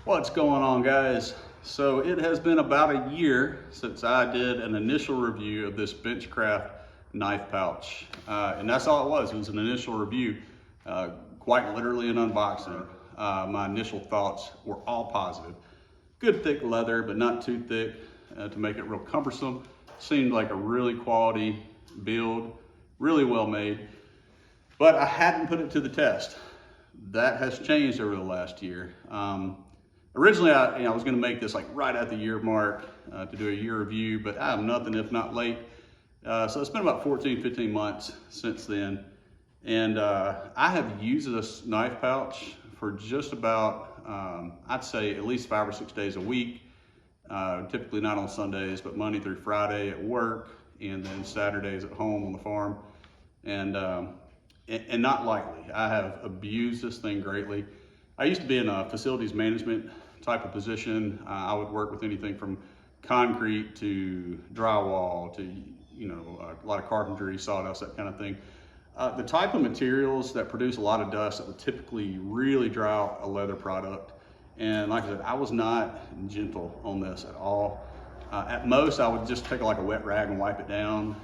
What's going on, guys? So it has been about a year since I did an initial review of this Benchcraft knife pouch. And that's all it was. It was an initial review, quite literally an unboxing. My initial thoughts were all positive. Good thick leather, but not too thick to make it real cumbersome. Seemed like a really quality build, really well made. But I hadn't put it to the test. That has changed over the last year. Originally, I was going to make this like right at the year mark to do a year review, but I have nothing if not late. So it's been about 14, 15 months since then. And I have used this knife pouch for just about, I'd say at least 5 or 6 days a week. Typically not on Sundays, but Monday through Friday at work, and then Saturdays at home on the farm. And not lightly. I have abused this thing greatly. I used to be in a facilities management type of position. I would work with anything from concrete to drywall to, a lot of carpentry, sawdust, that kind of thing. The type of materials that produce a lot of dust that would typically really dry out a leather product. And like I said, I was not gentle on this at all. At most, I would just take like a wet rag and wipe it down.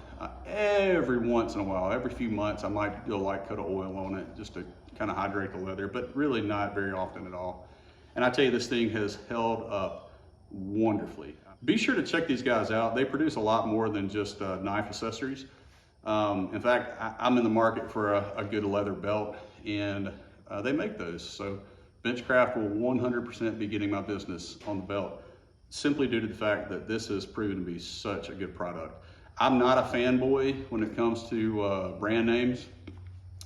Every once in a while, every few months, I might do a light coat of oil on it just to kind of hydrate the leather, but really not very often at all. And I tell you, this thing has held up wonderfully. Be sure to check these guys out. They produce a lot more than just knife accessories. In fact, I'm in the market for a good leather belt, and they make those. So Benchcraft will 100% be getting my business on the belt, simply due to the fact that this has proven to be such a good product. I'm not a fanboy when it comes to brand names.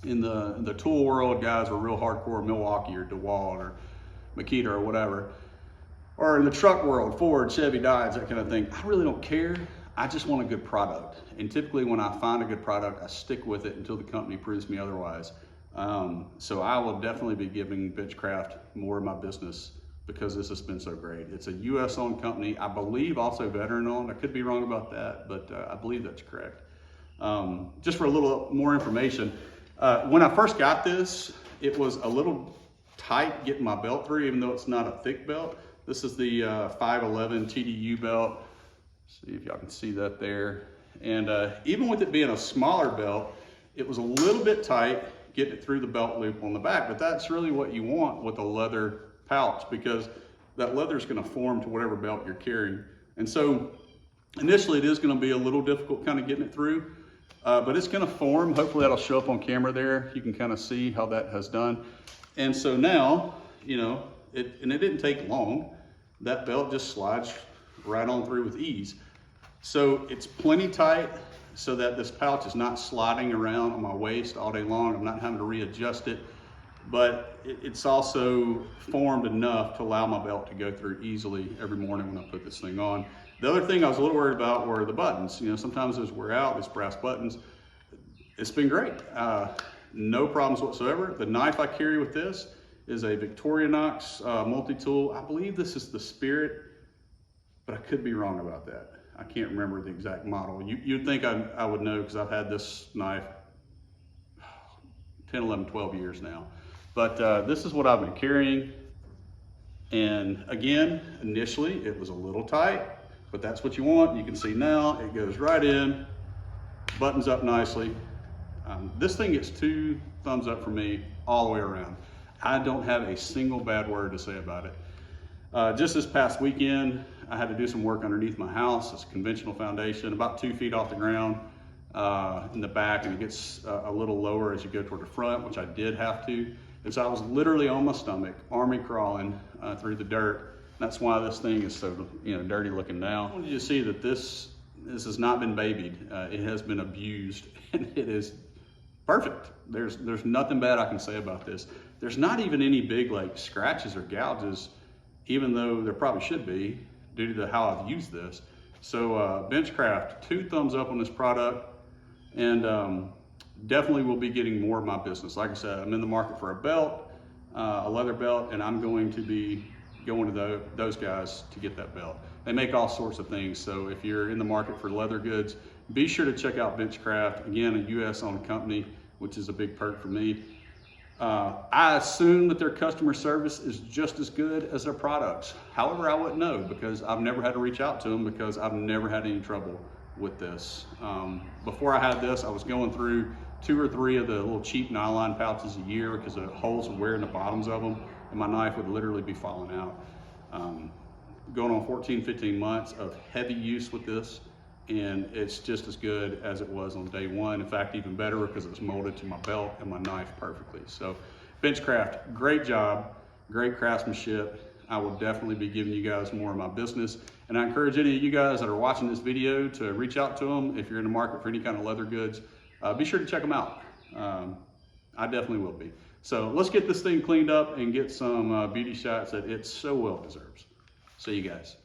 In the tool world, guys are real hardcore Milwaukee or DeWalt or Makita or whatever. Or in the truck world, Ford, Chevy, Dodge, that kind of thing. I really don't care. I just want a good product. And typically when I find a good product, I stick with it until the company proves me otherwise. So I will definitely be giving Benchcraft more of my business because this has been so great. It's a US owned company. I believe also veteran owned. I could be wrong about that, but I believe that's correct. Just for a little more information, when I first got this, it was a little tight getting my belt through, even though it's not a thick belt. This is the 511 TDU belt. See if y'all can see that there. And even with it being a smaller belt, it was a little bit tight getting it through the belt loop on the back, but that's really what you want with a leather pouch, because that leather is going to form to whatever belt you're carrying. And so initially it is going to be a little difficult kind of getting it through. But it's going to form. Hopefully that'll show up on camera there. You can kind of see how that has done. And so now, it didn't take long. That belt just slides right on through with ease. So it's plenty tight so that this pouch is not sliding around on my waist all day long. I'm not having to readjust it, but it's also formed enough to allow my belt to go through easily every morning when I put this thing on. The other thing I was a little worried about were the buttons. Sometimes those wear out, these brass buttons. It's been great. No problems whatsoever. The knife I carry with this is a Victorinox multi-tool. I believe this is the Spirit, but I could be wrong about that. I can't remember the exact model. You'd think I would know because I've had this knife 10, 11, 12 years now. But this is what I've been carrying. And again, initially it was a little tight, but that's what you want. You can see now it goes right in, buttons up nicely. This thing gets 2 thumbs up for me all the way around. I don't have a single bad word to say about it. Just this past weekend, I had to do some work underneath my house. It's a conventional foundation, about 2 feet off the ground in the back, and it gets a little lower as you go toward the front, which I did have to. And so I was literally on my stomach, army crawling through the dirt. That's why this thing is so dirty looking now. I want you to see that this has not been babied. It has been abused, and it is perfect. There's nothing bad I can say about this. There's not even any big like scratches or gouges, even though there probably should be due to how I've used this. So Benchcraft, 2 thumbs up on this product, and definitely will be getting more of my business. Like I said, I'm in the market for a belt, a leather belt, and I'm going to be going to those guys to get that belt. They make all sorts of things. So if you're in the market for leather goods, be sure to check out Benchcraft. Again, a US owned company, which is a big perk for me. I assume that their customer service is just as good as their products. However, I wouldn't know because I've never had to reach out to them because I've never had any trouble with this. Before I had this, I was going through 2 or 3 of the little cheap nylon pouches a year because the holes would wear in the bottoms of them and my knife would literally be falling out. Going on 14, 15 months of heavy use with this, and it's just as good as it was on day one. In fact, even better because it's molded to my belt and my knife perfectly. So Benchcraft, great job, great craftsmanship. I will definitely be giving you guys more of my business. And I encourage any of you guys that are watching this video to reach out to them. If you're in the market for any kind of leather goods, be sure to check them out. I definitely will be. So let's get this thing cleaned up and get some beauty shots that it so well deserves. See you guys.